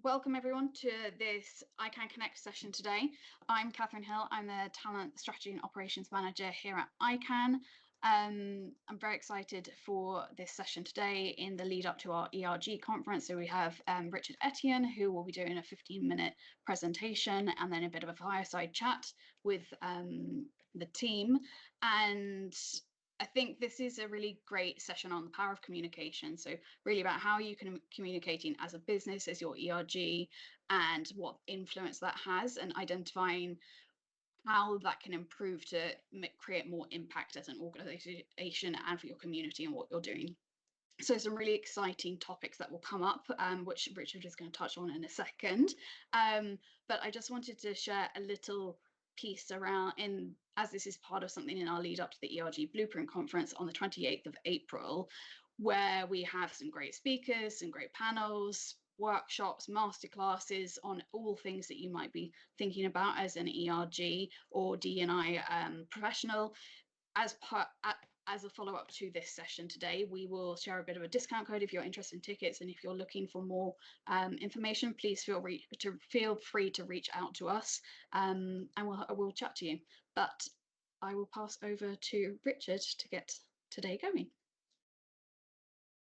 welcome everyone to this iCAN Connect session today. I'm Catherine Hill. I'm the Talent Strategy and Operations Manager here at iCAN. I'm very excited for this session today in the lead up to our ERG conference. So we have Richard Etienne, who will be doing a 15-minute presentation and then a bit of a fireside chat with the team. And I think this is a really great session on the power of communication. So really about how you can communicating as a business, as your ERG, and what influence that has, and identifying how that can improve to create more impact as an organization and for your community and what you're doing. So some really exciting topics that will come up, which Richard is going to touch on in a second. But I just wanted to share a little piece around as this is part of something in our lead up to the ERG Blueprint Conference on the 28th of April, where we have some great speakers, some great panels, workshops, masterclasses on all things that you might be thinking about as an ERG or D&I professional. As a follow-up to this session today, we will share a bit of a discount code if you're interested in tickets, and if you're looking for more information, please feel free to reach out to us, and we'll chat to you. But I will pass over to Richard to get today going.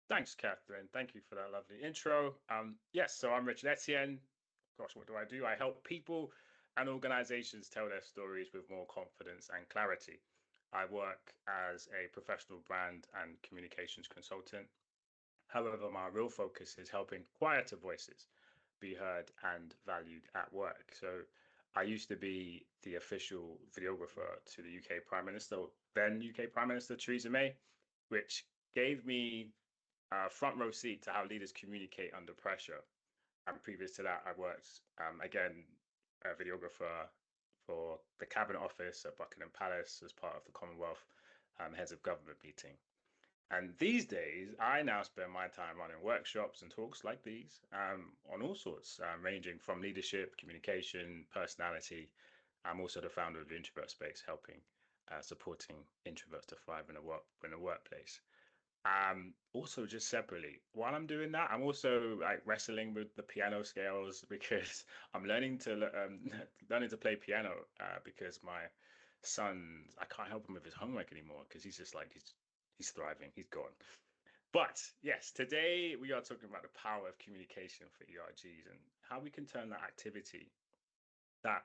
Thanks, Catherine. Thank you for that lovely intro. Yes, so I'm Richard Etienne. Gosh, what do? I help people and organizations tell their stories with more confidence and clarity. I work as a professional brand and communications consultant. However, my real focus is helping quieter voices be heard and valued at work. So I used to be the official videographer to the UK Prime Minister, then UK Prime Minister Theresa May, which gave me a front row seat to how leaders communicate under pressure. And previous to that, I worked, again, a videographer for the Cabinet Office at Buckingham Palace as part of the Commonwealth Heads of Government meeting. And these days, I now spend my time running workshops and talks like these on all sorts, ranging from leadership, communication, personality. I'm also the founder of the Introvert Space, helping supporting introverts to thrive in a workplace. Also, just separately, while I'm doing that, I'm also like wrestling with the piano scales because I'm learning to play piano because my son, I can't help him with his homework anymore because he's just like he's thriving, he's gone. But yes, today we are talking about the power of communication for ERGs and how we can turn that activity that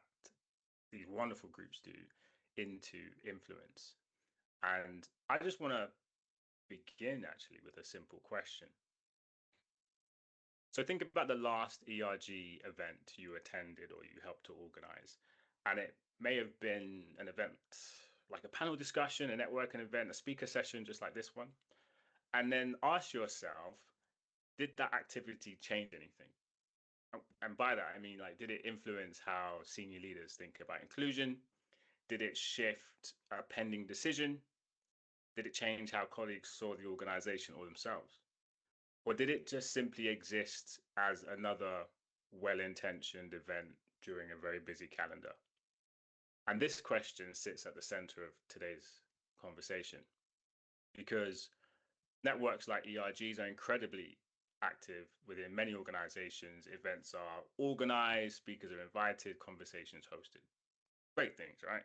these wonderful groups do into influence. And I just want to begin actually with a simple question. So think about the last ERG event you attended or you helped to organize, and it may have been an event like a panel discussion, a networking event, a speaker session just like this one, and then ask yourself, did that activity change anything? And by that I mean, like, did it influence how senior leaders think about inclusion? Did it shift a pending decision? Did it change how colleagues saw the organization or themselves? Or did it just simply exist as another well-intentioned event during a very busy calendar? And this question sits at the center of today's conversation because networks like ERGs are incredibly active within many organizations. Events are organized, speakers are invited, conversations hosted. Great things, right?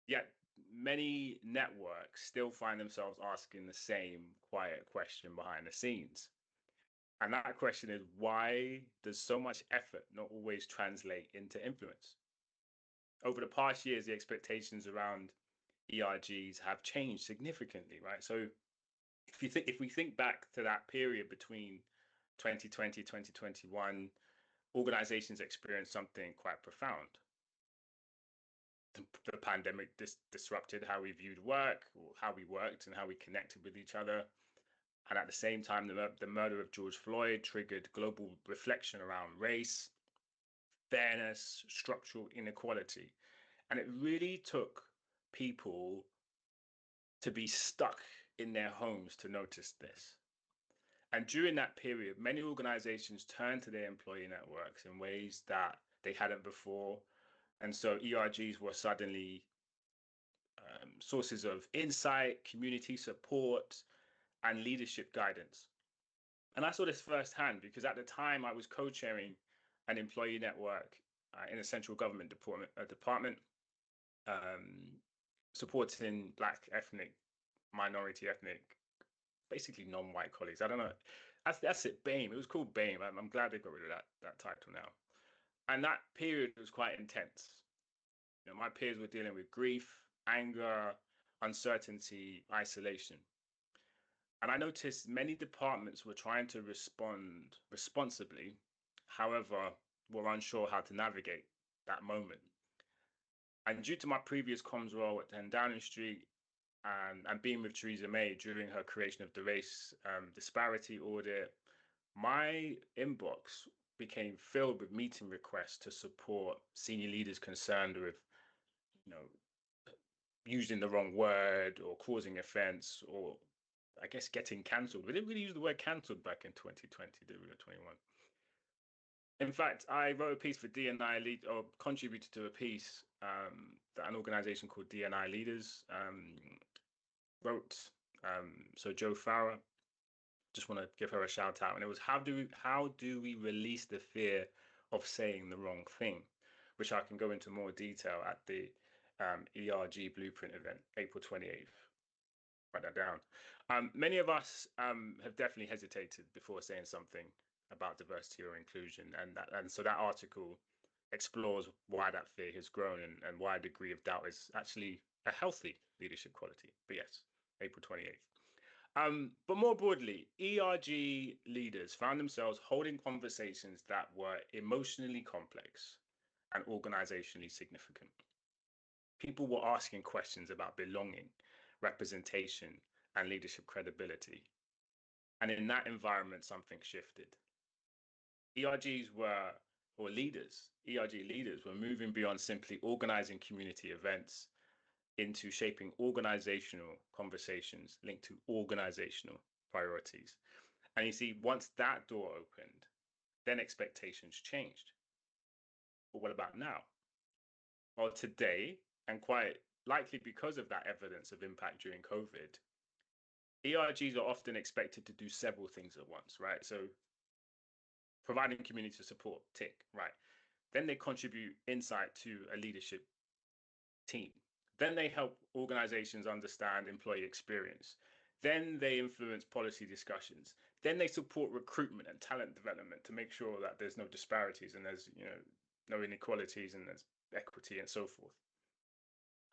Yet many networks still find themselves asking the same quiet question behind the scenes. And that question is, why does so much effort not always translate into influence? Over the past years, the expectations around ERGs have changed significantly, right? So if we think back to that period between 2020, 2021, organizations experienced something quite profound. The pandemic disrupted how we viewed work, or how we worked and how we connected with each other. And at the same time, the murder of George Floyd triggered global reflection around race, fairness, structural inequality. And it really took people to be stuck in their homes to notice this. And during that period, many organizations turned to their employee networks in ways that they hadn't before. And so ERGs were suddenly sources of insight, community support, and leadership guidance. And I saw this firsthand because at the time I was co-chairing an employee network in a central government department um, supporting Black ethnic, minority ethnic, basically non-white colleagues. I don't know. That's it. BAME. It was called BAME. I'm glad they got rid of that title now. And that period was quite intense. You know, my peers were dealing with grief, anger, uncertainty, isolation. And I noticed many departments were trying to respond responsibly, however, were unsure how to navigate that moment. And due to my previous comms role at 10 Downing Street and being with Theresa May during her creation of the race disparity audit, my inbox became filled with meeting requests to support senior leaders concerned with, you know, using the wrong word or causing offense or I guess getting cancelled. We didn't really use the word cancelled back in 2020, did we, or 21? In fact, I wrote a piece for DNI Lead or contributed to a piece that an organization called DNI Leaders wrote. So Joe Farah, just want to give her a shout out. And it was how do we release the fear of saying the wrong thing, which I can go into more detail at the ERG Blueprint event, April 28th. Write that down. Many of us have definitely hesitated before saying something about diversity or inclusion, and so that article explores why that fear has grown and why a degree of doubt is actually a healthy leadership quality. But yes, April 28th. But more broadly, ERG leaders found themselves holding conversations that were emotionally complex and organizationally significant. People were asking questions about belonging, representation, and leadership credibility. And in that environment, something shifted. ERG leaders were moving beyond simply organizing community events into shaping organizational conversations linked to organizational priorities. And you see, once that door opened, then expectations changed. But what about now? Well, today, and quite likely because of that evidence of impact during COVID, ERGs are often expected to do several things at once, right? So providing community support, tick, right. Then they contribute insight to a leadership team. Then they help organizations understand employee experience. Then they influence policy discussions. Then they support recruitment and talent development to make sure that there's no disparities and there's, no inequalities and there's equity and so forth.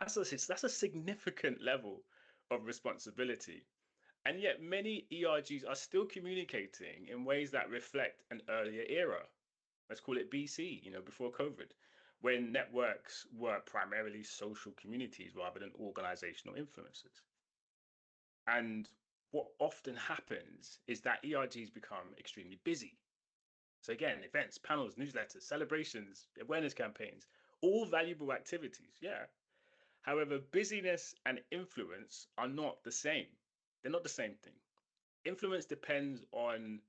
That's a significant level of responsibility. And yet many ERGs are still communicating in ways that reflect an earlier era. Let's call it BC, before COVID, when networks were primarily social communities rather than organizational influences. And what often happens is that ERGs become extremely busy. So again, events, panels, newsletters, celebrations, awareness campaigns, all valuable activities, yeah. However, busyness and influence are not the same. They're not the same thing. Influence depends on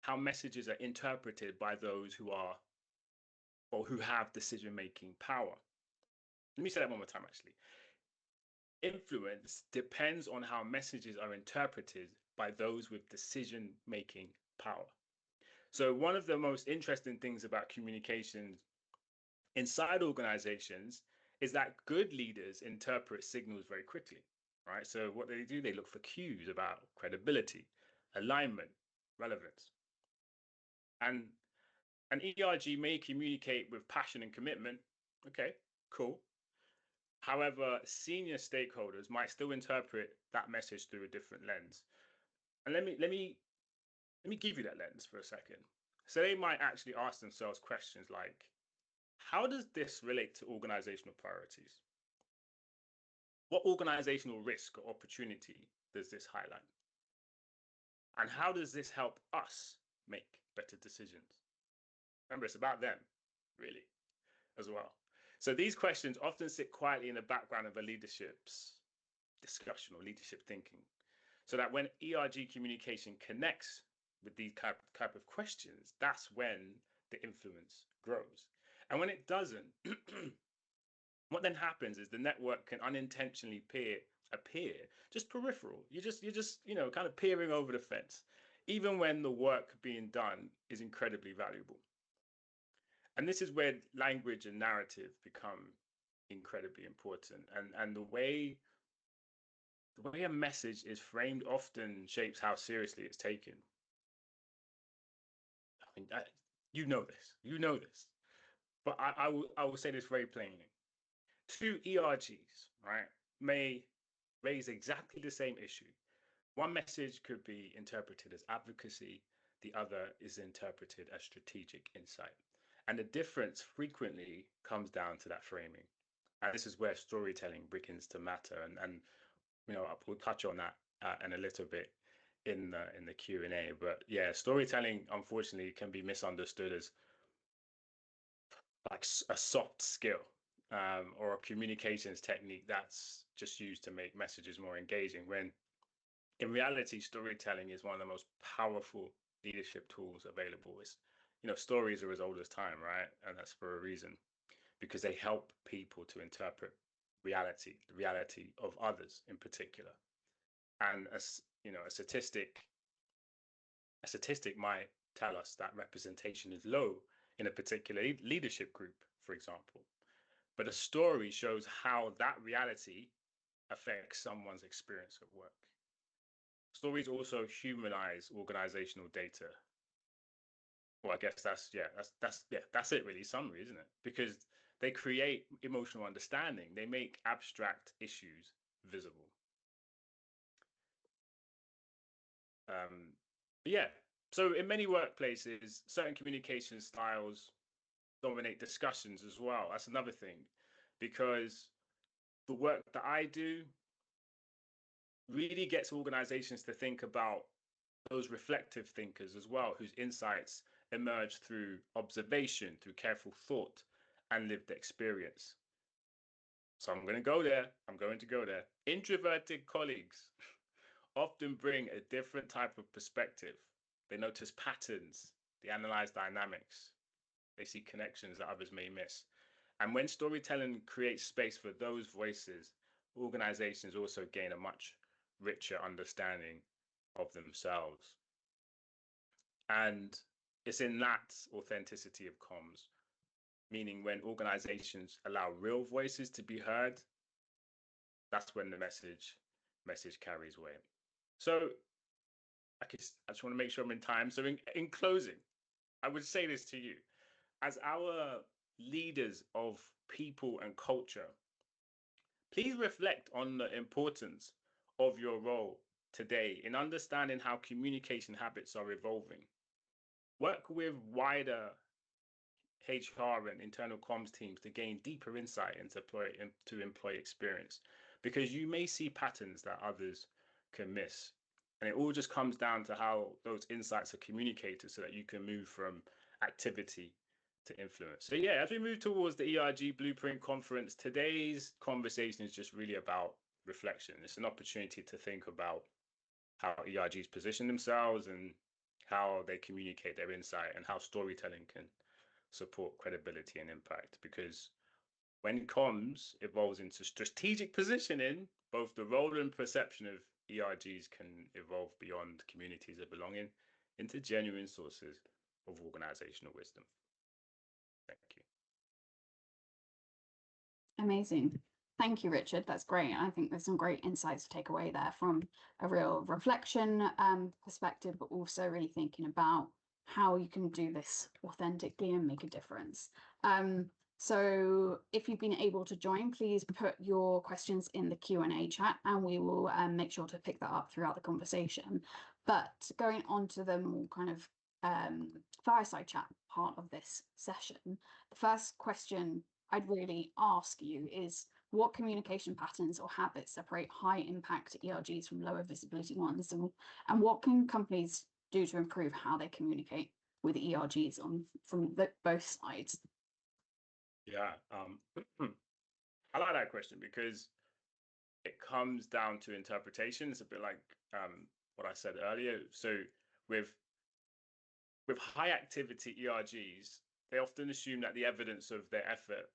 how messages are interpreted by those who are or who have decision-making power. Let me say that one more time, actually. Influence depends on how messages are interpreted by those with decision-making power. So one of the most interesting things about communication inside organizations is that good leaders interpret signals very quickly, right? So what do, they look for cues about credibility, alignment, relevance. And an ERG may communicate with passion and commitment. Okay, cool. However, senior stakeholders might still interpret that message through a different lens. And let me give you that lens for a second. So they might actually ask themselves questions like, how does this relate to organizational priorities? What organizational risk or opportunity does this highlight? And how does this help us make better decisions? Remember, it's about them, really, as well. So these questions often sit quietly in the background of a leadership's discussion or leadership thinking, so that when ERG communication connects with these type of questions, that's when the influence grows. And when it doesn't, what then happens is the network can unintentionally appear just peripheral. You're just kind of peering over the fence even when the work being done is incredibly valuable. And this is where language and narrative become incredibly important. And the way a message is framed often shapes how seriously it's taken. I mean, you know this. But I will say this very plainly. Two ERGs, right, may raise exactly the same issue. One message could be interpreted as advocacy, the other is interpreted as strategic insight. And the difference frequently comes down to that framing. And this is where storytelling begins to matter. And we'll touch on that in a little bit in the Q&A. But yeah, storytelling, unfortunately, can be misunderstood as like a soft skill or a communications technique that's just used to make messages more engaging, when in reality, storytelling is one of the most powerful leadership tools available. Stories are as old as time, right? And that's for a reason, because they help people to interpret reality, the reality of others in particular. And a statistic might tell us that representation is low in a particular leadership group, for example. But a story shows how that reality affects someone's experience at work. Stories also humanize organizational data. Well, I guess that's it really, summary, isn't it? Because they create emotional understanding. They make abstract issues visible. Yeah. So in many workplaces, certain communication styles dominate discussions as well. That's another thing, because the work that I do really gets organizations to think about those reflective thinkers as well, whose insights emerge through observation, through careful thought and lived experience. So I'm going to go there. Introverted colleagues often bring a different type of perspective. They notice patterns, they analyze dynamics, they see connections that others may miss. And when storytelling creates space for those voices, organizations also gain a much richer understanding of themselves. And it's in that authenticity of comms, meaning when organizations allow real voices to be heard, that's when the message carries weight. So I just want to make sure I'm in time. So in closing, I would say this to you. As our leaders of people and culture, please reflect on the importance of your role today in understanding how communication habits are evolving. Work with wider HR and internal comms teams to gain deeper insight into employee experience, because you may see patterns that others can miss. And it all just comes down to how those insights are communicated so that you can move from activity to influence. So yeah, as we move towards the ERG Blueprint Conference, today's conversation is just really about reflection. It's an opportunity to think about how ERGs position themselves and how they communicate their insight, and how storytelling can support credibility and impact. Because when comms evolves into strategic positioning, both the role and perception of ERGs can evolve beyond communities of belonging into genuine sources of organizational wisdom. Thank you. Amazing. Thank you, Richard. That's great. I think there's some great insights to take away there from a real reflection perspective, but also really thinking about how you can do this authentically and make a difference. So if you've been able to join, please put your questions in the Q&A chat, and we will make sure to pick that up throughout the conversation. But going on to the more kind of fireside chat part of this session, the first question I'd really ask you is, what communication patterns or habits separate high impact ERGs from lower visibility ones, and what can companies do to improve how they communicate with ERGs from both sides? Yeah, I like that question because it comes down to interpretation. It's a bit like what I said earlier. So with high activity ERGs, they often assume that the evidence of their effort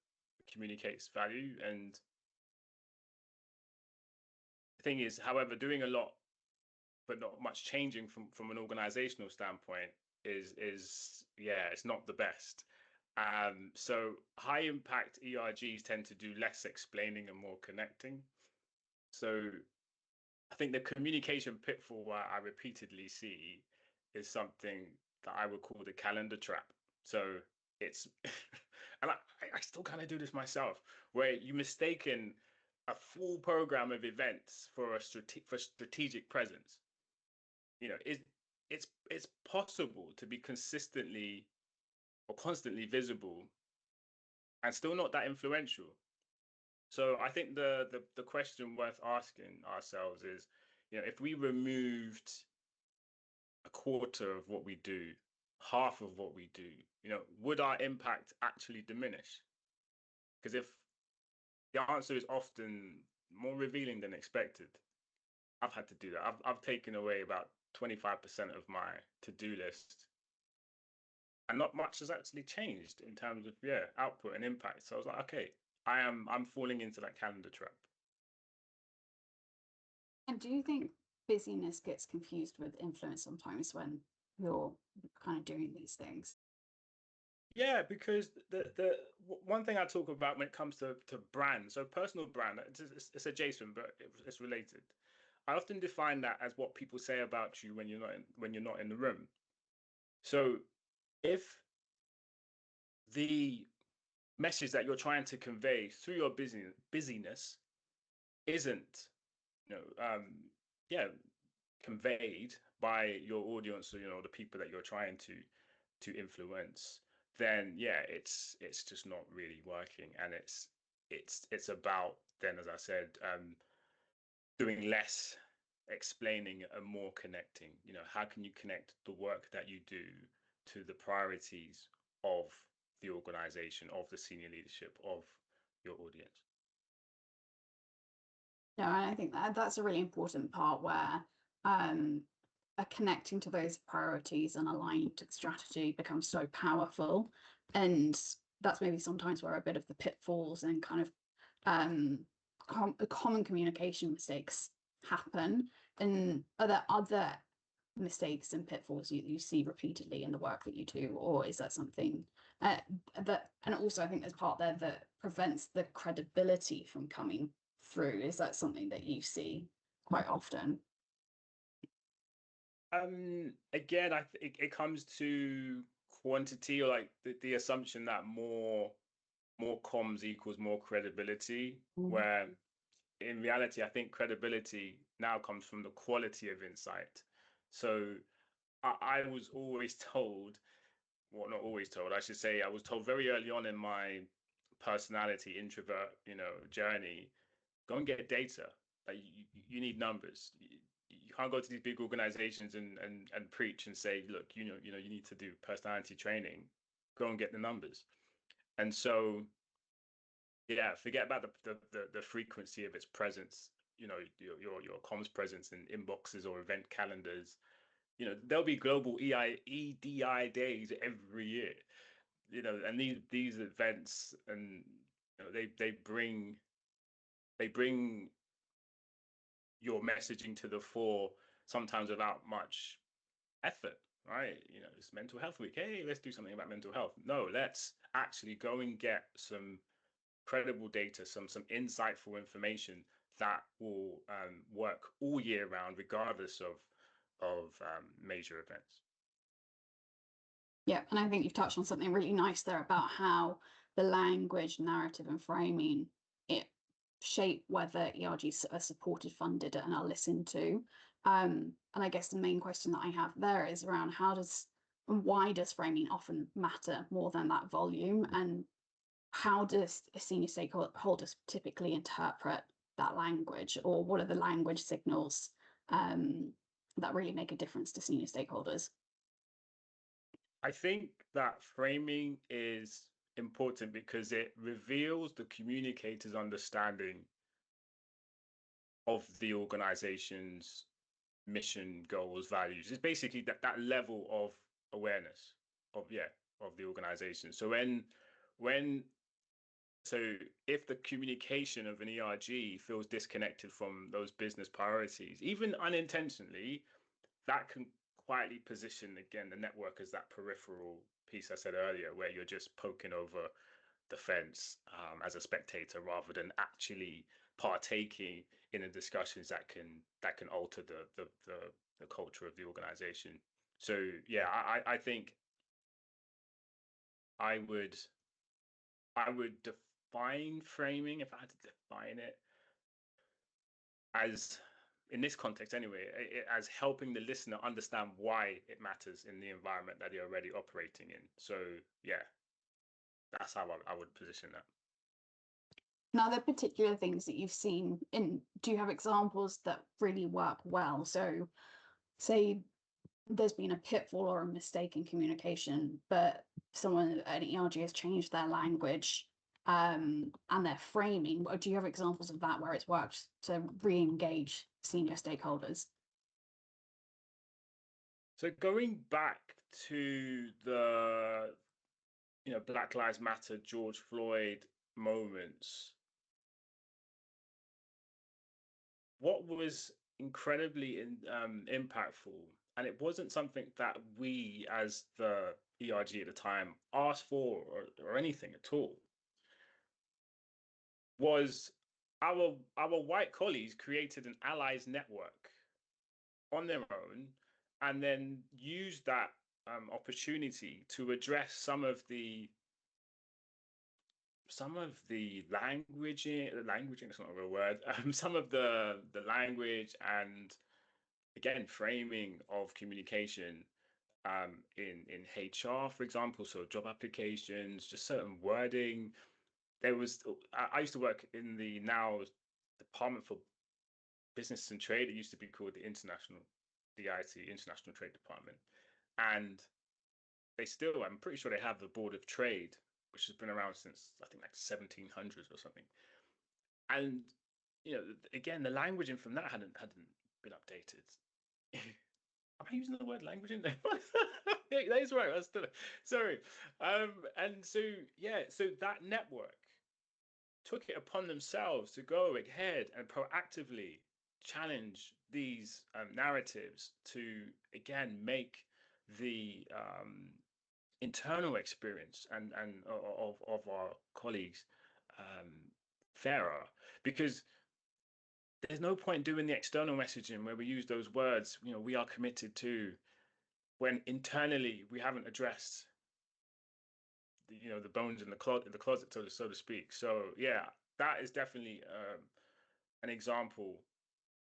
communicates value. And the thing is, however, doing a lot but not much changing from an organizational standpoint is yeah, it's not the best. So high impact ERGs tend to do less explaining and more connecting. So I think the communication pitfall I repeatedly see is something that I would call the calendar trap. So it's, and I still kind of do this myself, where you mistaken a full program of events for for strategic presence. You know, it's possible to be consistently or constantly visible and still not that influential. So I think the question worth asking ourselves is, you know, if we removed a quarter of what we do, half of what we do, you know, would our impact actually diminish? Because if the answer is often more revealing than expected, I've had to do that. I've taken away about 25% of my to-do list, and not much has actually changed in terms of output and impact. So I was like, okay, I'm falling into that calendar trap. And do you think busyness gets confused with influence sometimes when you're kind of doing these things? Yeah, because the one thing I talk about when it comes to brand, so personal brand, it's adjacent, but it's related. I often define that as what people say about you when you're not in the room. So if the message that you're trying to convey through your busyness isn't, you know, yeah, conveyed by your audience, or you know, the people that you're trying to influence, then yeah, it's just not really working, and it's about then, as I said, doing less explaining and more connecting. You know, how can you connect the work that you do to the priorities of the organization, of the senior leadership, of your audience? No, and I think that's a really important part where um, connecting to those priorities and aligning to the strategy becomes so powerful. And that's maybe sometimes where a bit of the pitfalls and kind of common communication mistakes happen. And are there other mistakes and pitfalls you see repeatedly in the work that you do, or is that something that, and also I think there's part there that prevents the credibility from coming through? Is that something that you see quite often? Again, I think it comes to quantity, or like the assumption that more comms equals more credibility, where in reality, I think credibility now comes from the quality of insight. So I was always told, well, not always told, I should say, I was told very early on in my personality introvert, you know, journey, go and get data. Like you need numbers. You can't go to these big organizations and preach and say, look, you know, you need to do personality training. Go and get the numbers. And so, yeah, forget about the frequency of its presence. You know, your comms presence in inboxes or event calendars. You know, there'll be global EDI days every year. You know, and these events, and you know, they bring your messaging to the fore, sometimes without much effort, right? You know, it's mental health week. Hey, let's do something about mental health. No, let's actually go and get some credible data, some insightful information that will work all year round, regardless of major events. Yeah, and I think you've touched on something really nice there about how the language, narrative, and framing it shape whether ERGs are supported, funded, and are listened to. And I guess the main question that I have there is around why does framing often matter more than that volume, and how does senior stakeholders typically interpret that language, or what are the language signals that really make a difference to senior stakeholders? I think that framing is important because it reveals the communicator's understanding of the organization's mission, goals, values. It's basically that level of awareness of the organization. So when so if the communication of an ERG feels disconnected from those business priorities, even unintentionally, that can quietly position, again, the network as that peripheral piece I said earlier, where you're just poking over the fence as a spectator rather than actually partaking in the discussions that can alter the culture of the organization. So yeah, I think I would define framing, if I had to define it, as, in this context anyway, as helping the listener understand why it matters in the environment that they're already operating in. So yeah, that's how I would position that. Now, there are particular things that you've seen in, do you have examples that really work well? So say there's been a pitfall or a mistake in communication, but someone at an ERG has changed their language and their framing. Do you have examples of that where it's worked to re-engage senior stakeholders? So going back to the Black Lives Matter, George Floyd moments, what was incredibly impactful, and it wasn't something that we as the ERG at the time asked for or anything at all, was our white colleagues created an allies network on their own, and then used that opportunity to address some of the languaging, it's not a real word, some of the language and, again, framing of communication in HR, for example, so job applications, just certain wording. There was, I used to work in the now Department for Business and Trade. It used to be called the DIT, International Trade Department. And they still, I'm pretty sure they have the Board of Trade, which has been around since, I think, like 1700s or something. And, again, the languaging from that hadn't been updated. Am I using the word language in there? That is right. That's still, sorry. And so, yeah, so that network took it upon themselves to go ahead and proactively challenge these narratives to, again, make the internal experience and of our colleagues fairer, because there's no point doing the external messaging where we use those words, we are committed to, when internally we haven't addressed the bones in the closet, so to speak. So yeah, that is definitely an example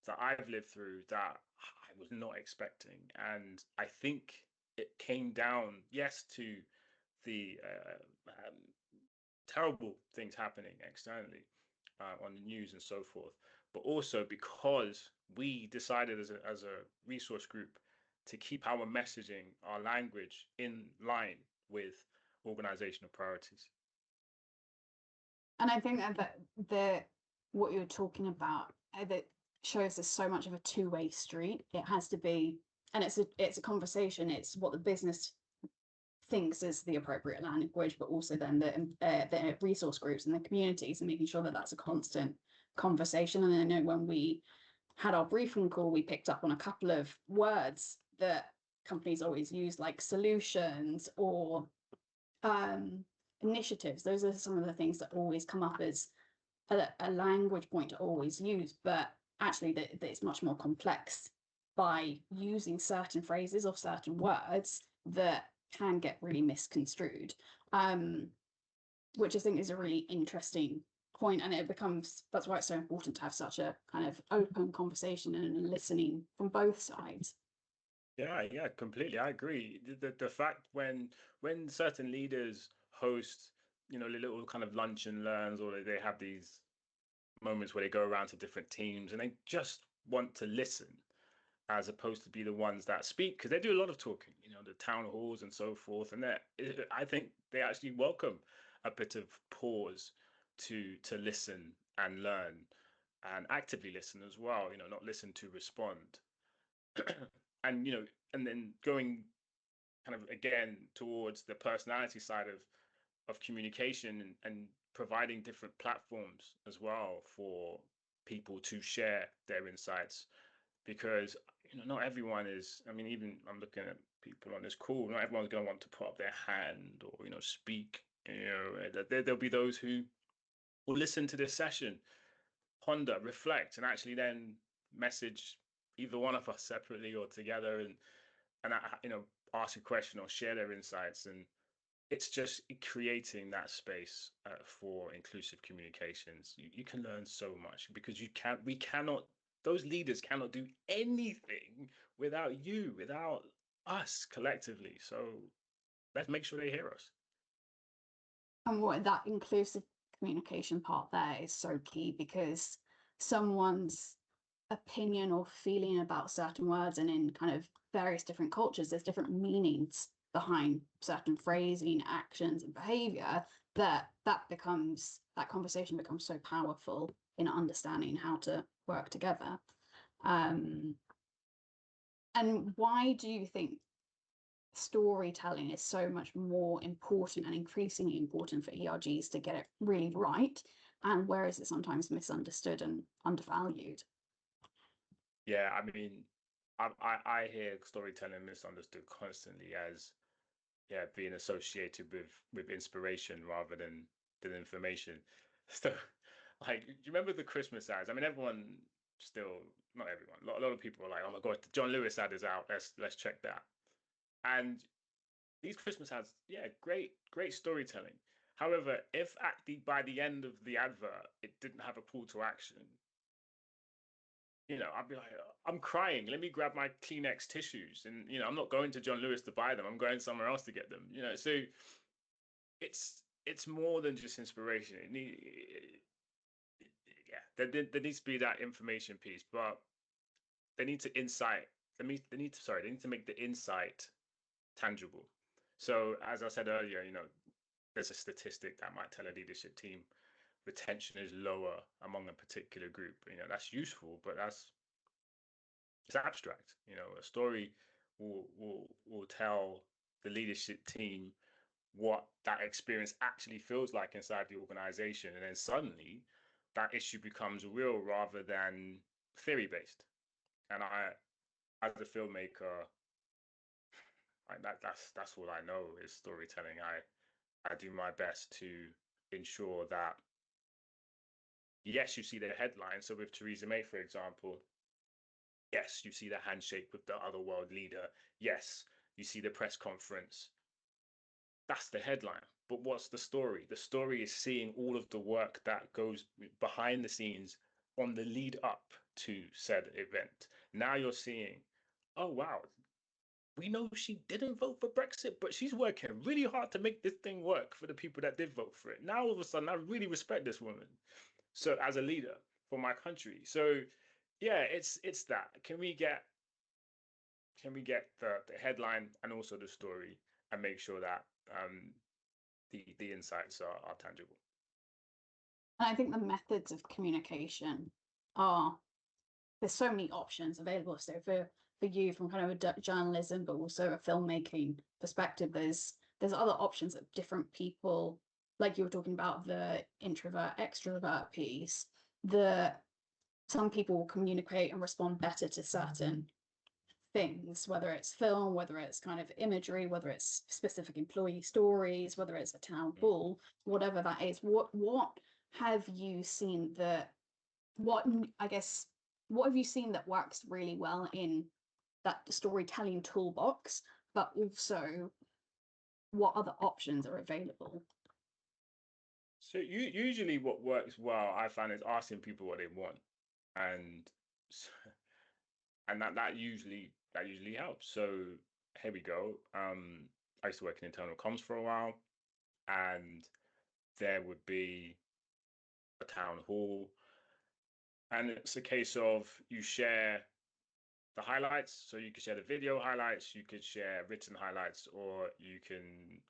that I've lived through that I was not expecting, and I think it came down, yes, to the terrible things happening externally on the news and so forth, but also because we decided as a resource group to keep our messaging, our language in line with organizational priorities. And I think that what you're talking about that shows there's so much of a two-way street. It has to be, and it's a conversation. It's what the business thinks is the appropriate language, but also then the resource groups and the communities, and making sure that that's a constant conversation. And I know when we had our briefing call, we picked up on a couple of words that companies always use, like solutions or initiatives. Those are some of the things that always come up as a language point to always use, but actually that it's much more complex by using certain phrases or certain words that can get really misconstrued, which I think is a really interesting point. And that's why it's so important to have such a kind of open conversation and listening from both sides. Yeah, completely. I agree. The fact when certain leaders host, little kind of lunch and learns, or they have these moments where they go around to different teams and they just want to listen as opposed to be the ones that speak, because they do a lot of talking, the town halls and so forth. And I think they actually welcome a bit of pause to listen and learn, and actively listen as well, not listen to respond. And and then going kind of again towards the personality side of communication, and providing different platforms as well for people to share their insights, because not everyone is. I mean, even I'm looking at people on this call. Not everyone's going to want to put up their hand or speak. There'll be those who will listen to this session, ponder, reflect, and actually then message either one of us separately or together, and ask a question or share their insights. And it's just creating that space for inclusive communications. You can learn so much because we cannot, those leaders cannot do anything without you, without us collectively. So let's make sure they hear us. And what that inclusive communication part there is so key, because someone's opinion or feeling about certain words, and in kind of various different cultures, there's different meanings behind certain phrasing, actions, and behavior, that conversation becomes so powerful in understanding how to work together. And why do you think storytelling is so much more important and increasingly important for ERGs to get it really right, and where is it sometimes misunderstood and undervalued? Yeah, I mean, I hear storytelling misunderstood constantly as being associated with inspiration rather than information. So, like, do you remember the Christmas ads? I mean, everyone still, not everyone, a lot of people are like, oh my god, the John Lewis ad is out. Let's check that. And these Christmas ads, yeah, great storytelling. However, if by the end of the advert it didn't have a call to action, I'd be like, I'm crying. Let me grab my Kleenex tissues, and I'm not going to John Lewis to buy them. I'm going somewhere else to get them. So it's more than just inspiration. There needs to be that information piece, but they need to insight. They need to make the insight tangible. So as I said earlier, there's a statistic that might tell a leadership team retention is lower among a particular group. That's useful, but it's abstract. A story will tell the leadership team what that experience actually feels like inside the organization, and then suddenly that issue becomes real rather than theory based. And I, as a filmmaker, that's all I know is storytelling. I do my best to ensure that, yes, you see the headline. So with Theresa May, for example, yes, you see the handshake with the other world leader. Yes, you see the press conference. That's the headline. But what's the story? The story is seeing all of the work that goes behind the scenes on the lead up to said event. Now you're seeing, oh, wow, we know she didn't vote for Brexit, but she's working really hard to make this thing work for the people that did vote for it. Now, all of a sudden, I really respect this woman. So as a leader for my country. So yeah, it's that. Can we get the headline and also the story, and make sure that the insights are tangible? And I think the methods of communication there's so many options available. So for you, from kind of a journalism, but also a filmmaking perspective, there's other options that different people, like you were talking about the introvert extrovert piece, some people will communicate and respond better to certain things, whether it's film, whether it's kind of imagery, whether it's specific employee stories, whether it's a town hall, whatever that is. What have you seen that what have you seen that works really well in that storytelling toolbox, but also what other options are available? So usually what works well, I find, is asking people what they want, and that usually helps. So here we go. I used to work in internal comms for a while, and there would be a town hall, and it's a case of you share the highlights. So you could share the video highlights, you could share written highlights, or you can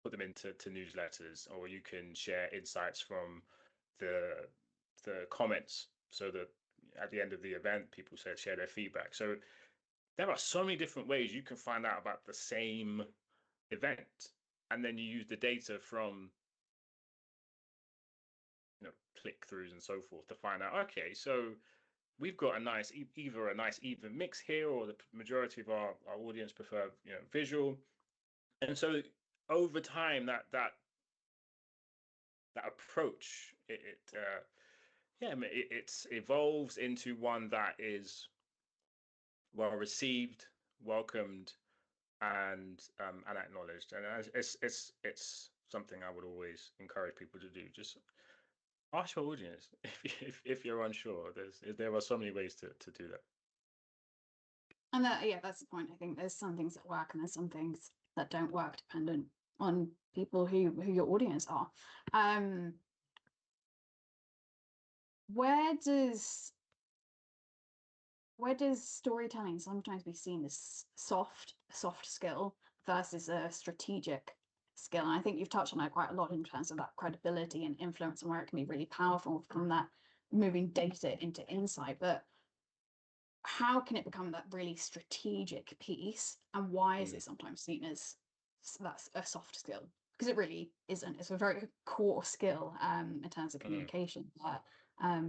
put them into newsletters, or you can share insights from the comments, so that at the end of the event, people share their feedback. So there are so many different ways you can find out about the same event, and then you use the data from click-throughs and so forth to find out, okay, so we've got a nice either a nice even mix here, or the majority of our audience prefer visual. And so over time that approach it evolves into one that is well received, welcomed, and acknowledged. And it's something I would always encourage people to do. Just ask your audience if you're unsure. There are so many ways to do that. And that's the point. I think there's some things that work and there's some things that don't work, dependent on people who your audience are. Where does storytelling sometimes be seen as soft skill versus a strategic skill? And I think you've touched on that quite a lot in terms of that credibility and influence, and where it can be really powerful from that moving data into insight. But how can it become that really strategic piece, and why is it sometimes seen as that's a soft skill? Because it really isn't. It's a very core skill in terms of communication. But I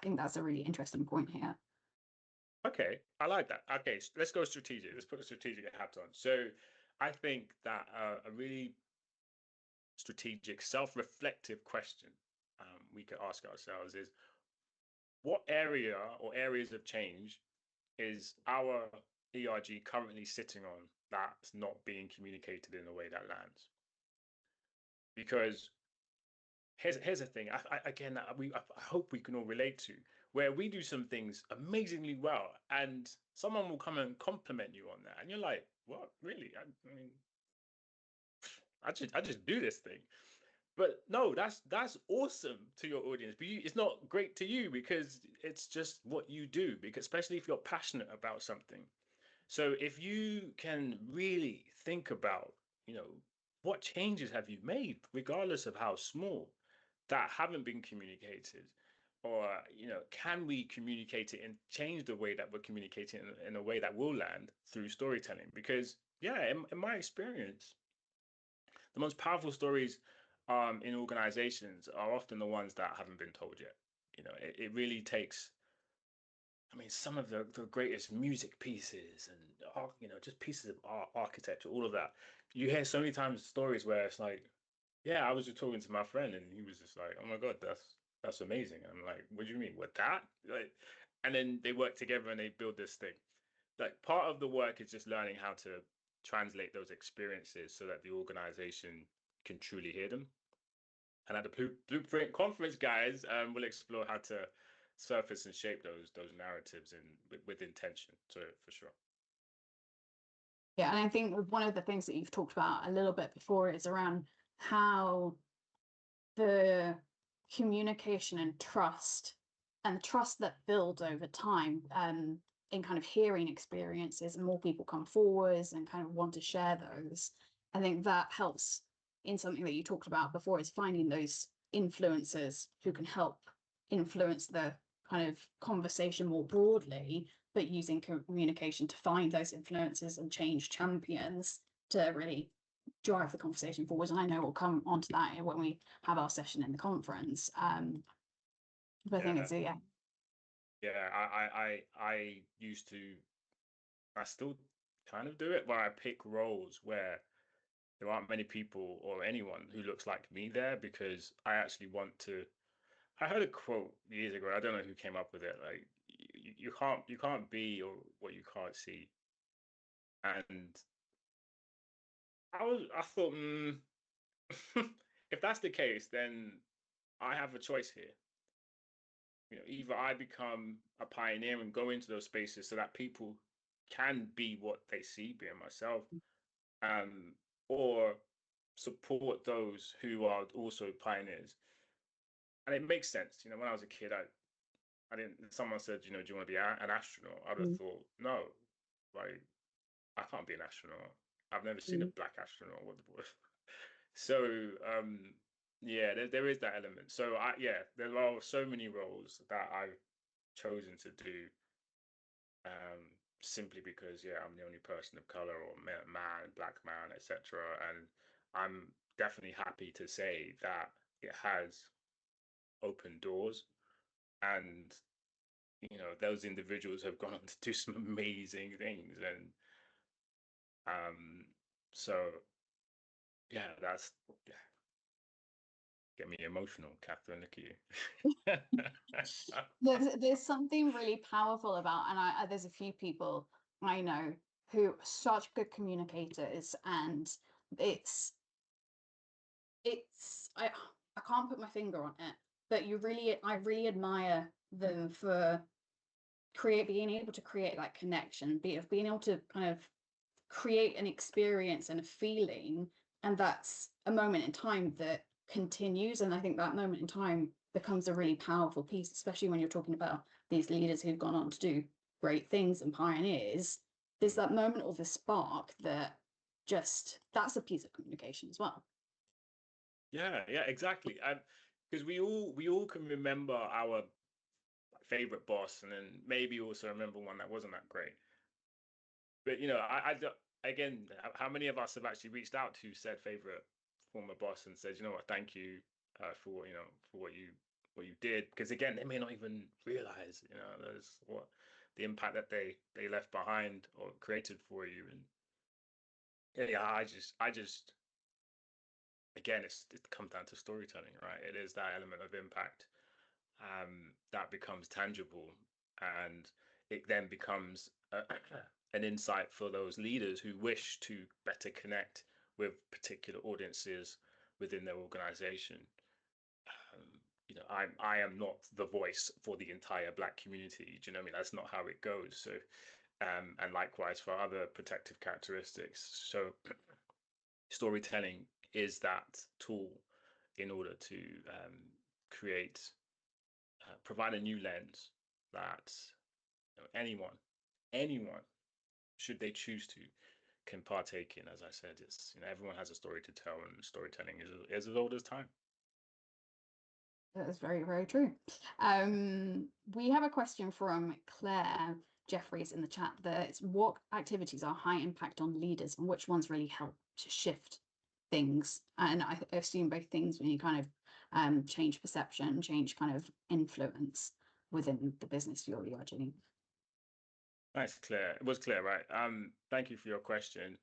think that's a really interesting point here. Okay, I like that. Okay, so let's go strategic. Let's put a strategic hat on. So I think that a really strategic, self-reflective question we could ask ourselves is, what area or areas of change is our ERG currently sitting on that's not being communicated in a way that lands? Because here's the thing. I hope we can all relate to, where we do some things amazingly well, and someone will come and compliment you on that, and you're like, "What? Really? I mean, I just do this thing." But no, that's awesome to your audience, but it's not great to you because it's just what you do. Because especially if you're passionate about something. So if you can really think about, what changes have you made, regardless of how small, that haven't been communicated, or can we communicate it and change the way that we're communicating in a way that will land through storytelling? Because in my experience, the most powerful stories in organizations are often the ones that haven't been told yet. It really takes, I mean, some of the greatest music pieces and just pieces of art, architecture, all of that. You hear so many times stories where it's like, yeah, I was just talking to my friend and he was just like, "Oh my God, that's amazing." And I'm like, "What do you mean? What that?" Like, and then they work together and they build this thing. Like, part of the work is just learning how to translate those experiences so that the organization can truly hear them. And at the Blueprint Conference, guys, we'll explore how to surface and shape those narratives with intention. So for sure. Yeah, and I think one of the things that you've talked about a little bit before is around how the communication and trust that builds over time in kind of hearing experiences, and more people come forwards and kind of want to share those. I think that helps in something that you talked about before, is finding those influencers who can help influence the kind of conversation more broadly, but using communication to find those influencers and change champions to really drive the conversation forward. And I know we'll come onto that when we have our session in the conference. But I think it's I used to, I still kind of do it, where I pick roles where there aren't many people or anyone who looks like me there, because I actually want to. I heard a quote years ago. I don't know who came up with it. Like, you can't be or what you can't see. And I thought, if that's the case, then I have a choice here. Either I become a pioneer and go into those spaces so that people can be what they see, being myself, or support those who are also pioneers. And it makes sense. When I was a kid, I didn't. Someone said, "Do you want to be an astronaut?" I'd have thought, no, like, I can't be an astronaut. I've never seen a black astronaut. What? So there is that element. So there are so many roles that I've chosen to do, simply because I'm the only person of color, or man, black man, etc. And I'm definitely happy to say that it has opened doors, and you know, those individuals have gone on to do some amazing things. And so yeah, that's yeah, get me emotional, Catherine. Look at you. There's something really powerful about, and there's a few people I know who are such good communicators, and it's I can't put my finger on it, but I really admire them for being able to create that connection, being able to kind of create an experience and a feeling, and that's a moment in time that continues. And I think that moment in time becomes a really powerful piece, especially when you're talking about these leaders who've gone on to do great things and pioneers. There's that moment of the spark that that's a piece of communication as well. Yeah, exactly. Because we all can remember our favorite boss, and then maybe also remember one that wasn't that great. But you know, again, how many of us have actually reached out to said favorite former boss and said, you know what, thank you for for what you did? Because again, they may not even realize there's what the impact that they left behind or created for you. And yeah, I just again, it comes down to storytelling, right? It is that element of impact that becomes tangible, and it then becomes an insight for those leaders who wish to better connect with particular audiences within their organization. I am not the voice for the entire Black community. Do you know what I mean? That's not how it goes. So, and likewise for other protective characteristics. So, storytelling is that tool in order to create, provide a new lens that anyone, should they choose to, can partake in. As I said, it's everyone has a story to tell, and storytelling is as old as time. That is very, very true. We have a question from Claire Jeffries in the chat that it's what activities are high impact on leaders and which ones really help to shift things? And I assume both things when you kind of change perception, change kind of influence within the business you're doing. Nice, Claire. It was Claire, right? Thank you for your question.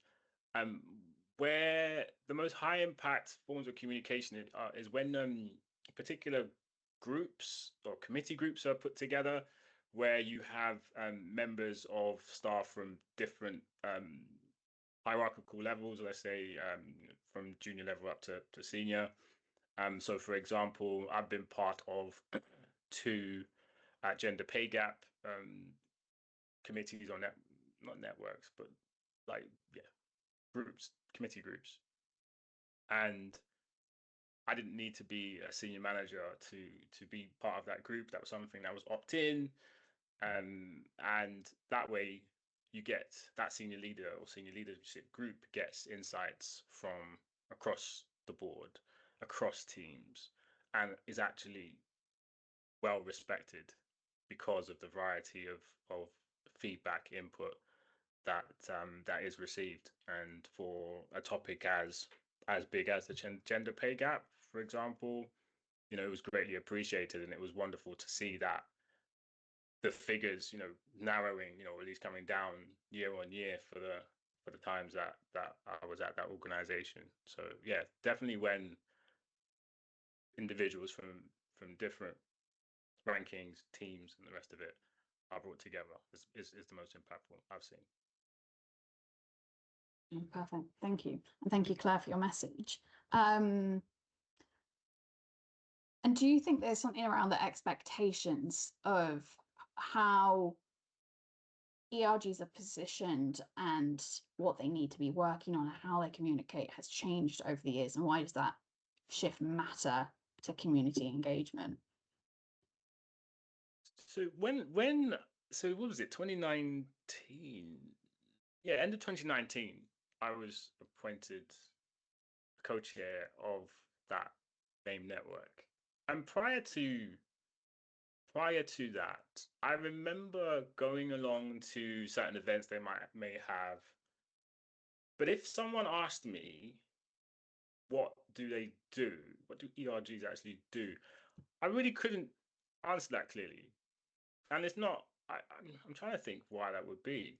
Where the most high impact forms of communication is when particular groups or committee groups are put together, where you have members of staff from different hierarchical levels, let's say from junior level up to senior. So, for example, I've been part of two gender pay gap committees, or not networks, but like groups, committee groups, and I didn't need to be a senior manager to be part of that group. That was something that was opt-in, and that way you get that senior leader or senior leadership group gets insights from across the board, across teams, and is actually well respected because of the variety of feedback input that is received. And for a topic as big as the gender pay gap, for example, it was greatly appreciated, and it was wonderful to see that the figures, narrowing, or at least coming down year on year for the times that I was at that organization. So yeah, definitely when individuals from different rankings, teams, and the rest of it are brought together is the most impactful I've seen. Perfect. Thank you. And thank you, Claire, for your message. And do you think there's something around the expectations of how ERGs are positioned and what they need to be working on, how they communicate has changed over the years? And why does that shift matter to community engagement? So so what was it, 2019? Yeah, end of 2019, I was appointed co-chair of that name network. And prior to that, I remember going along to certain events they may have. But if someone asked me, what do they do? What do ERGs actually do? I really couldn't answer that clearly. And it's not. I'm trying to think why that would be,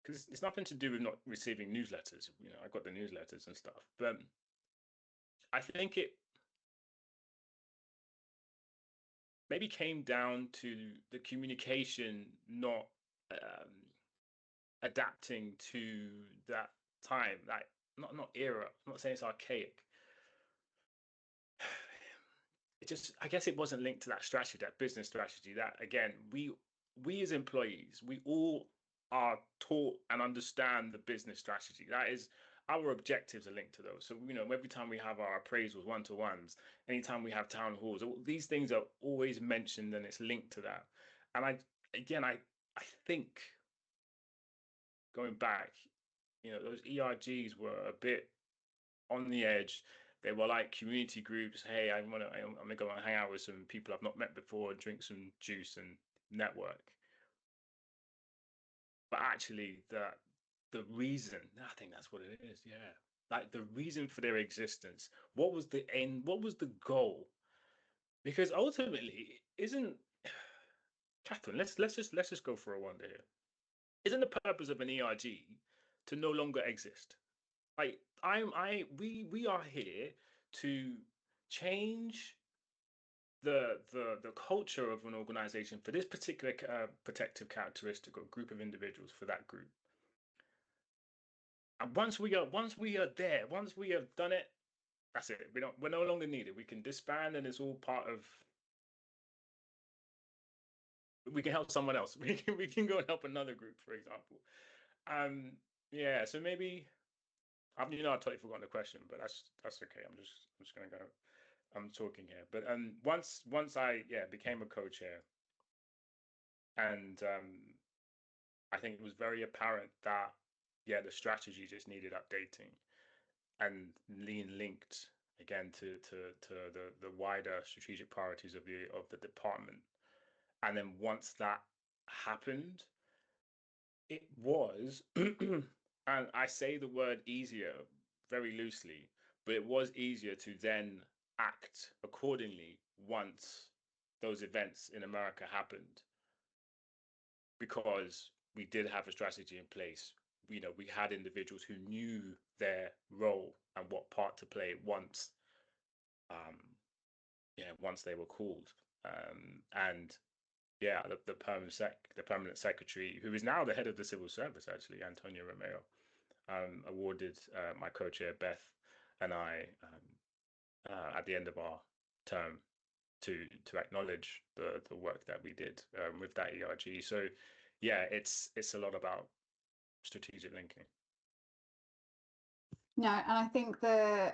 because it's nothing to do with not receiving newsletters. I got the newsletters and stuff, but I think it maybe came down to the communication not adapting to that time, like not era. I'm not saying it's archaic. It just, I guess it wasn't linked to that strategy, that business strategy. That again, we as employees, we all are taught and understand the business strategy. That is, our objectives are linked to those. So every time we have our appraisals, one-to-ones, anytime we have town halls, these things are always mentioned and it's linked to that. And I think going back, those ERGs were a bit on the edge. They were like community groups. Hey, I'm gonna go and hang out with some people I've not met before and drink some juice and network. But actually, the reason, I think that's what it is. Yeah, like the reason for their existence. What was the end? What was the goal? Because ultimately, isn't Catherine? Let's just go for a wonder here. Isn't the purpose of an ERG to no longer exist? Like we are here to change the culture of an organization for this particular protective characteristic or group of individuals for that group. And once we are there, once we have done it, that's it. We're no longer needed. We can disband, and it's all part of. We can help someone else. We can go and help another group, for example. Yeah. So maybe I totally forgotten the question, but that's okay. I'm just gonna go. I'm talking here, but once I became a co-chair, and I think it was very apparent that the strategy just needed updating and linked again to the wider strategic priorities of the department. And then once that happened, it was, and I say the word easier very loosely, but it was easier to then act accordingly once those events in America happened, because we did have a strategy in place. We had individuals who knew their role and what part to play once they were called. And the permanent secretary, who is now the head of the civil service, actually, Antonio Romeo, awarded my co-chair Beth and I at the end of our term to acknowledge the work that we did with that ERG. So it's a lot about strategic linking. No, and I think the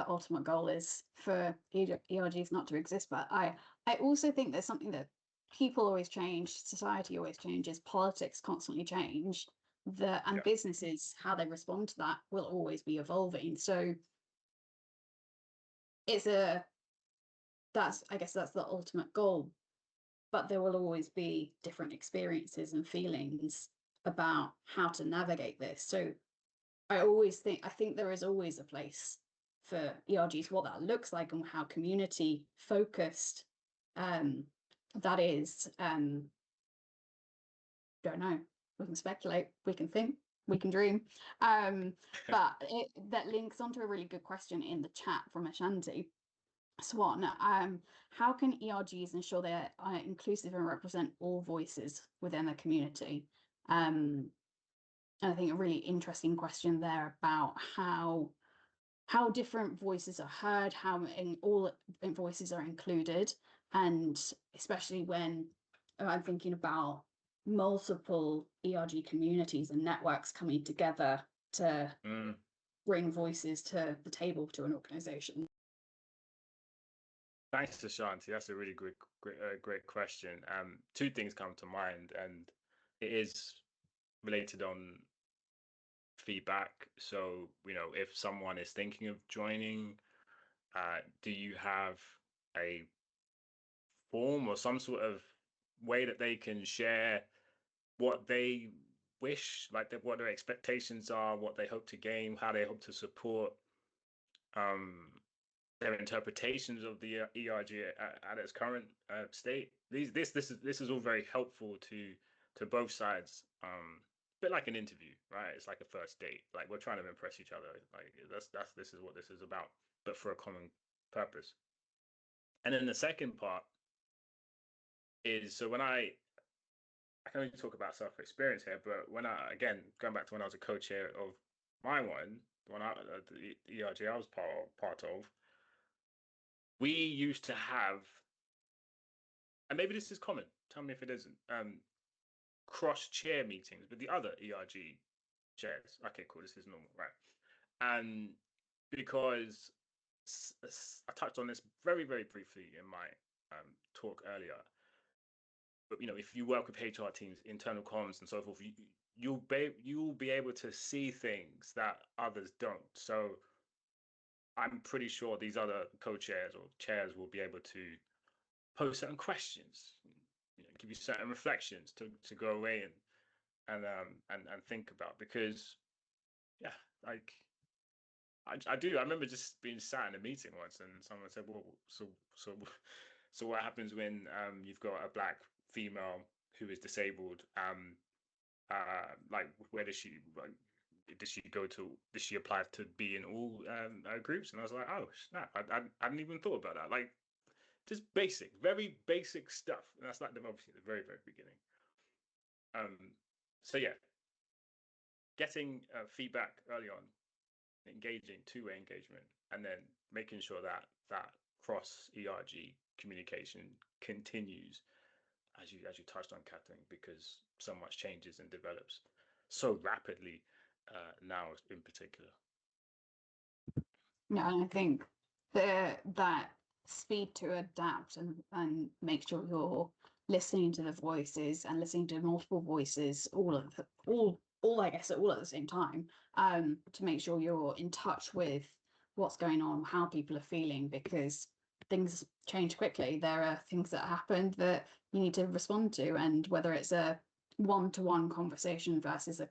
ultimate goal is for ERGs not to exist, but I also think there's something that people always change, society always changes, politics constantly change, and businesses, how they respond to that will always be evolving. So I guess that's the ultimate goal, but there will always be different experiences and feelings about how to navigate this. So I think there is always a place for ERGs, what that looks like and how community focused that is. Don't know. We can speculate, we can think, we can dream. But that links onto a really good question in the chat from Ashanti Swan. How can ERGs ensure they're inclusive and represent all voices within the community? And I think a really interesting question there about how different voices are heard, how all voices are included, and especially when I'm thinking about multiple ERG communities and networks coming together to bring voices to the table to an organization. Thanks, Ashanti. That's a really great question. Two things come to mind, and it is related on feedback. So, if someone is thinking of joining, do you have a form or some sort of way that they can share what they wish, like what their expectations are, what they hope to gain, how they hope to support their interpretations of the ERG at its current state. This is all very helpful to both sides. A bit like an interview, right? It's like a first date. Like we're trying to impress each other. Like this is what this is about, but for a common purpose. And then the second part is, so when I can only talk about self-experience here, but when again, going back to when I was a co-chair of my one, the ERG I was part of, we used to have, and maybe this is common, tell me if it isn't, cross-chair meetings with the other ERG chairs. Okay, cool, this is normal, right? And because I touched on this very, very briefly in my talk earlier, but if you work with HR teams, internal comms and so forth, you'll be able to see things that others don't. So I'm pretty sure these other co-chairs or chairs will be able to pose certain questions, give you certain reflections to go away and think about, because like I do. I remember just being sat in a meeting once, and someone said, "Well, so what happens when you've got a black female who is disabled? Like, where does she go to? Does she apply to be in all groups?" And I was like, "Oh snap! I hadn't even thought about that. Like, just very basic stuff." And that's like obviously the very, very beginning. So yeah, getting feedback early on, engaging, two-way engagement, and then making sure that cross ERG communication continues, as you touched on, Catherine, because so much changes and develops so rapidly now in particular. Yeah, and I think that speed to adapt and make sure you're listening to the voices and listening to multiple voices, all I guess all at the same time, to make sure you're in touch with what's going on, how people are feeling, because things change quickly. There are things that happen that you need to respond to, and whether it's a one-to-one conversation versus a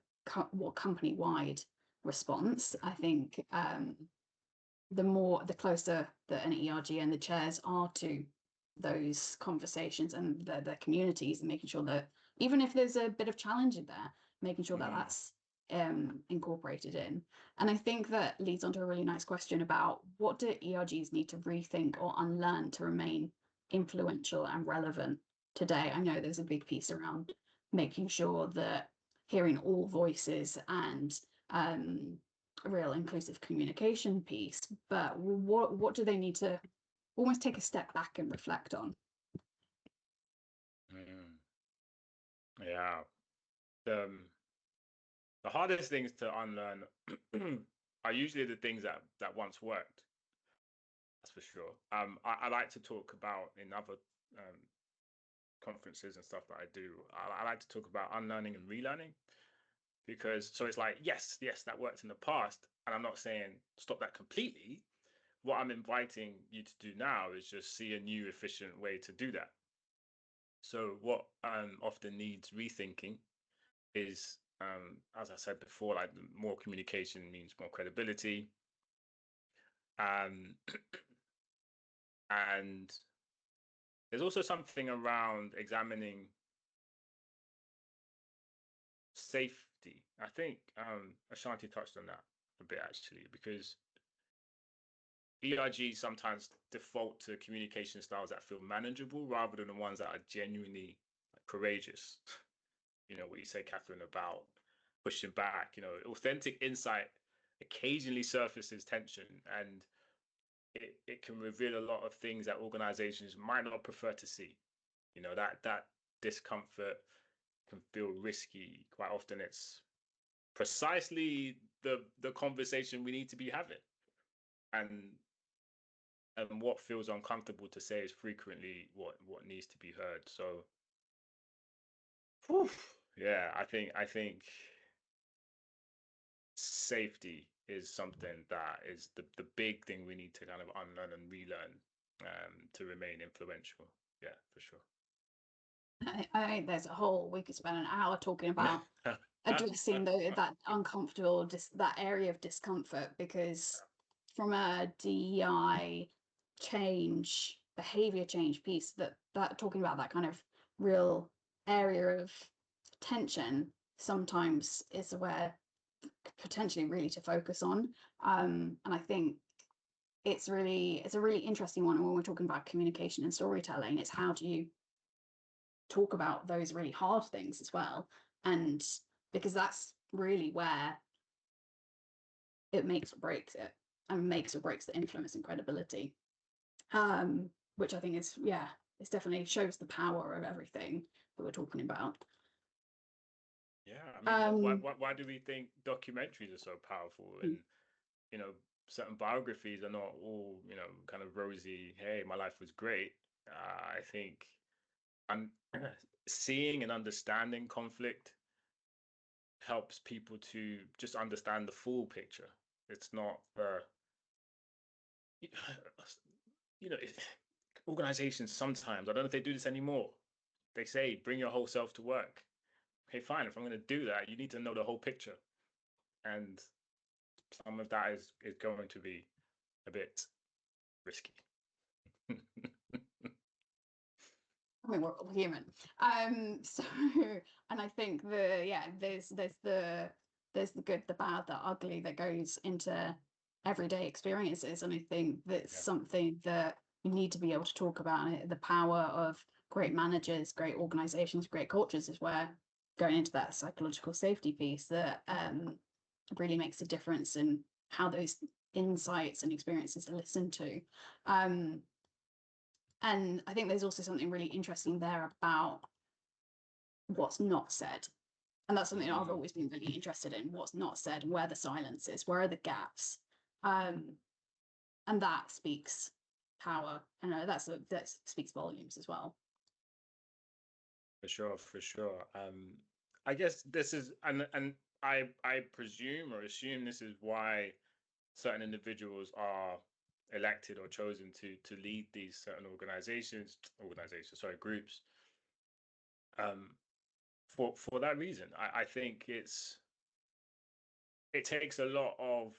company-wide response, I think the closer that an ERG and the chairs are to those conversations and the communities, and making sure that even if there's a bit of challenge in there, making sure that that's incorporated in. And I think that leads on to a really nice question about, what do ERGs need to rethink or unlearn to remain influential and relevant today? I know there's a big piece around making sure that hearing all voices and a real inclusive communication piece, but what do they need to almost take a step back and reflect on? Yeah, the hardest things to unlearn are usually the things that once worked. That's for sure. I like to talk about, in other conferences and stuff that I do, I like to talk about unlearning and relearning, because so it's like, yes, that worked in the past, and I'm not saying stop that completely. What I'm inviting you to do now is just see a new efficient way to do that. So what often needs rethinking is, as I said before, like more communication means more credibility, and there's also something around examining safety. I think Ashanti touched on that a bit, actually, because ERGs sometimes default to communication styles that feel manageable rather than the ones that are genuinely courageous. What you say, Catherine, about pushing back. Authentic insight occasionally surfaces tension, and it can reveal a lot of things that organizations might not prefer to see. That discomfort can feel risky. Quite often it's precisely the conversation we need to be having, and what feels uncomfortable to say is frequently what needs to be heard. So yeah, I think safety is something that is the big thing we need to kind of unlearn and relearn to remain influential. Yeah, for sure. I think there's a whole, we could spend an hour talking about addressing that uncomfortable, that area of discomfort, because from a DEI change, behavior change piece, that talking about that kind of real area of tension sometimes is where potentially really to focus on. And I think it's a really interesting one when we're talking about communication and storytelling. It's how do you talk about those really hard things as well, and because that's really where it makes or breaks it, and makes or breaks the influence and credibility, which I think is, yeah, it definitely shows the power of everything that we're talking about. Yeah, I mean, why do we think documentaries are so powerful? And you know, certain biographies are not all, you know, kind of rosy. Hey, my life was great. I think I'm seeing and understanding conflict helps people to just understand the full picture. It's not you know, organizations sometimes, I don't know if they do this anymore. They say, bring your whole self to work. Okay, fine. If I'm going to do that, you need to know the whole picture. And some of that is going to be a bit risky. I mean, we're all human. So, and I think there's the good, the bad, the ugly that goes into everyday experiences. And I think that's something that we need to be able to talk about. And the power of great managers, great organizations, great cultures is where going into that psychological safety piece that really makes a difference in how those insights and experiences are listened to. And I think there's also something really interesting there about what's not said. And that's something I've always been really interested in, what's not said, and where the silence is, where are the gaps. And that speaks power. And that speaks volumes as well. For sure, for sure. I guess this is, and I presume or assume this is why certain individuals are elected or chosen to lead these certain groups, for that reason. I think it takes a lot of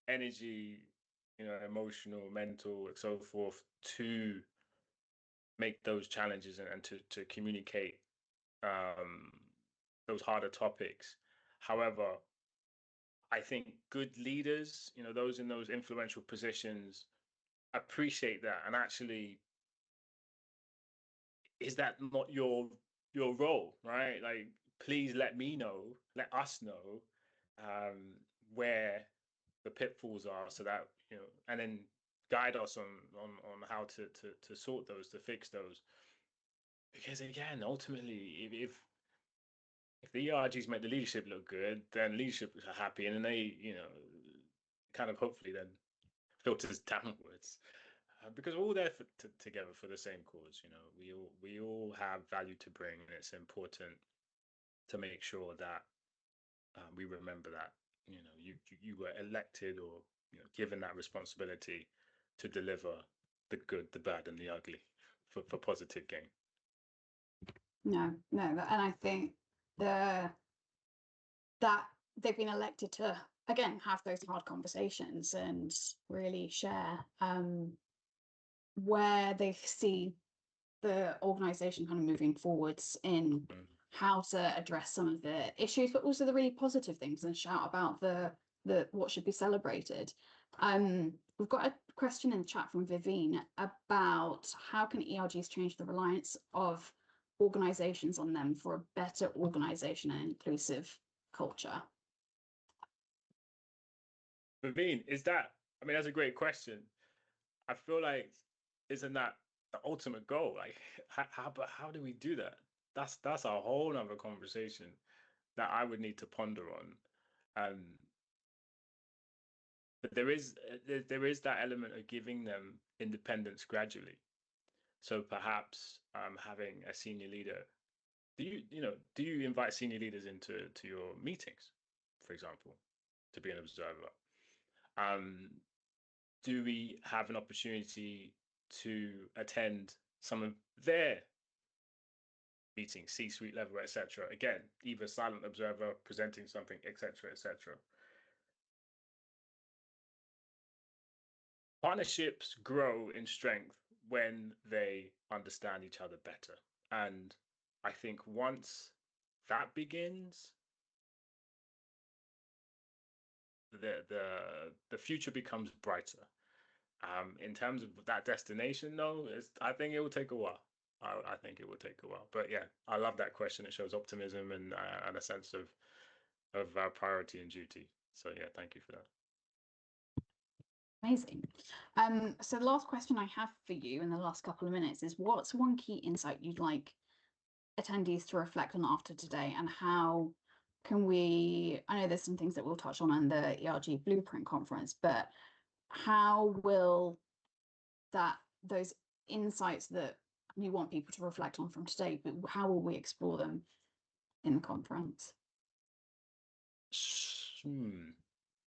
energy, you know, emotional, mental, and so forth, to make those challenges and to communicate those harder topics. However, I think good leaders, you know, those in those influential positions, appreciate that. And actually, is that not your role, right? Like, please let me know, let us know, where the pitfalls are, so that, you know, and then guide us on how to sort those, to fix those. Because again, ultimately, if the ERGs make the leadership look good, then leadership are happy, and then they, you know, kind of hopefully then filters downwards, because we're all there together for the same cause. You know, we all have value to bring, and it's important to make sure that we remember that. You know, you were elected, or, you know, given that responsibility to deliver the good, the bad, and the ugly for positive gain. No, and I think that they've been elected to, again, have those hard conversations and really share where they see the organization kind of moving forwards in how to address some of the issues, but also the really positive things, and shout about the what should be celebrated. We've got a question in the chat from Vivine about how can ERGs change the reliance of organizations on them for a better organization and inclusive culture. Vivine, I mean, that's a great question. I feel like, isn't that the ultimate goal? Like, how do we do that? That's a whole nother conversation that I would need to ponder on. But there is that element of giving them independence gradually. So perhaps having a senior leader. Do you invite senior leaders into your meetings, for example, to be an observer? Do we have an opportunity to attend some of their meetings, C-suite level, etc.? Again, either silent observer, presenting something, etc., etc. Partnerships grow in strength when they understand each other better. And I think once that begins, the future becomes brighter. In terms of that destination, though, I think it will take a while. I think it will take a while. But yeah, I love that question. It shows optimism and a sense of priority and duty. So yeah, thank you for that. Amazing. So the last question I have for you in the last couple of minutes is, what's one key insight you'd like attendees to reflect on after today, and how can we, I know there's some things that we'll touch on in the ERG Blueprint Conference, but how will those insights that we want people to reflect on from today, but how will we explore them in the conference?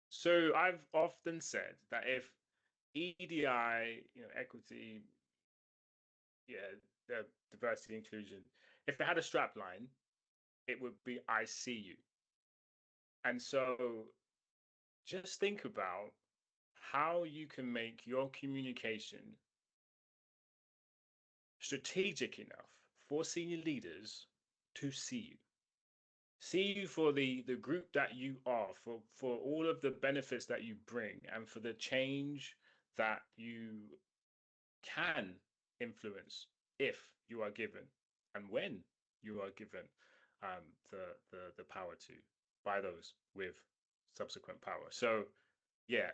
So I've often said that if EDI, equity, the diversity inclusion, if they had a strap line, it would be "I see you." And so just think about how you can make your communication strategic enough for senior leaders to see you for the group that you are, for all of the benefits that you bring, and for the change that you can influence if you are given, and when you are given the power to, by those with subsequent power. So yeah,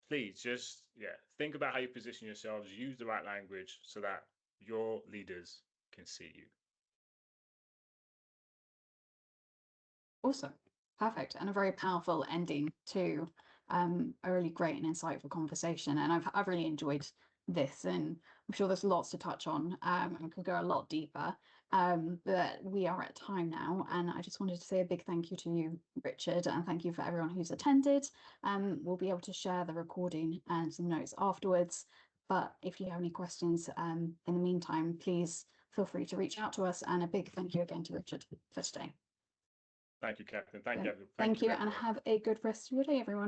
please just think about how you position yourselves, use the right language so that your leaders can see you. Awesome. Perfect. And a very powerful ending to a really great and insightful conversation. And I've really enjoyed this, and I'm sure there's lots to touch on and could go a lot deeper. But we are at time now, and I just wanted to say a big thank you to you, Richard, and thank you for everyone who's attended. We'll be able to share the recording and some notes afterwards. But if you have any questions in the meantime, please feel free to reach out to us. And a big thank you again to Richard for today. Thank you, Captain. Thank you. Thank you, and have a good rest of your day, everyone.